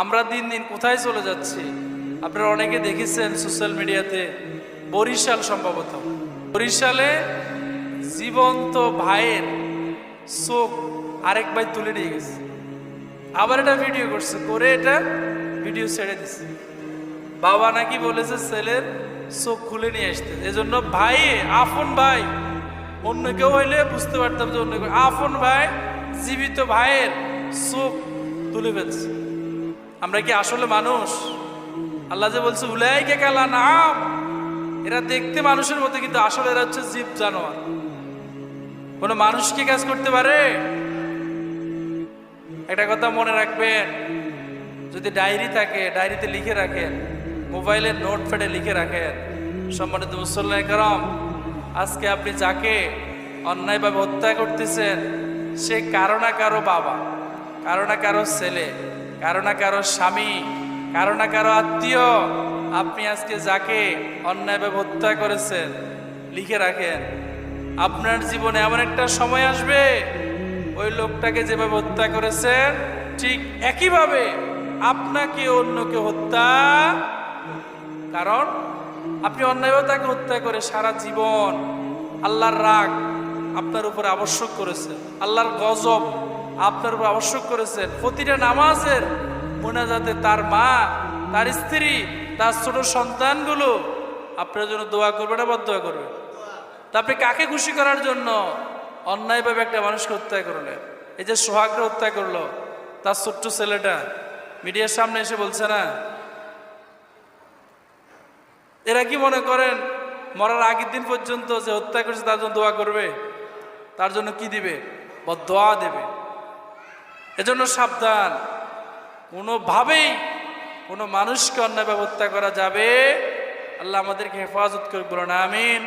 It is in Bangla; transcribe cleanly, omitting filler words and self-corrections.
আমরা দিন দিন কোথায় চলে যাচ্ছি? আপনারা অনেকে দেখেছেন সোশ্যাল মিডিয়াতে, বরিশাল সম্ভবত, বরিশালে জীবন্ত ভাইয়ের চোখ আরেক ভাই তুলে নিয়ে গেছে, আবার এটা ভিডিও করছে, করে এটা ভিডিও ছেড়ে দিছে। বাবা নাকি বলেছে ছেলের চোখ খুলে নিয়ে আসতে, এজন্য ভাই, আপন ভাই, অন্য কেউ হইলে বুঝতে পারতাম যে অন্য কেউ, আপন ভাই জীবিত ভাইয়ের চোখ তুলে ফেলছে। আমরা কি আসলে মানুষ? আল্লাহ যে বলছে উলাইকা কাল আনআম, এরা দেখতে মানুষের মতো কিন্তু আসলে এরা হচ্ছে জীব জানোয়ার। কোনো মানুষ কি কাজ করতে পারে? একটা কথা মনে রাখবেন, যদি ডায়েরি থাকে ডায়েরিতে লিখে রাখেন, মোবাইলের নোট প্যাডে লিখে রাখেন। সম্মানিত মুসল্লিয়ানে কেরাম, আজকে আপনি যাকে অন্যায়ভাবে হত্যা করতেছেন সে কারো না কারো বাবা, কারো না কারো ছেলে, কারো না কারো স্বামী, কারো না কারো আত্মীয়। আপনি আজকে যাকে অন্যায়ভাবে হত্যা করেছেন লিখে রাখেন, আপনার জীবনে এমন একটা সময় আসবে ওই লোকটাকে যেভাবে হত্যা করেছেন ঠিক একইভাবে আপনাকে অন্য কেউ হত্যা, কারণ আপনি অন্যায়ভাবে তাকে হত্যা করে সারা জীবন আল্লাহর রাগ আপনার উপরে আবশ্যক করেছেন, আল্লাহর গজব আপনার উপর আবশ্যক করেছেন। প্রতিটা নামাজের মোনাজাতে তার মা, তার স্ত্রী, তার ছোট সন্তানগুলো আপনার জন্য দোয়া করবে না বদদোয়া করবে? তা আপনি কাকে খুশি করার জন্য অন্যায়ভাবে একটা মানুষকে হত্যা করলেন? এই যে সোহাগকে হত্যা করলো, তার ছোট্ট ছেলেটা মিডিয়ার সামনে এসে বলছে না, এরা কি মনে করেন মরার আগের দিন পর্যন্ত যে হত্যা করেছে তার জন্য দোয়া করবে? তার জন্য কি দিবে? বদদোয়া দেবে। এজন্য সাবধান, কোনোভাবেই কোনো মানুষকে অন্যায়ভাবে হত্যা করা যাবে। আল্লাহ আমাদেরকে হেফাজত করে, বলুন আমিন।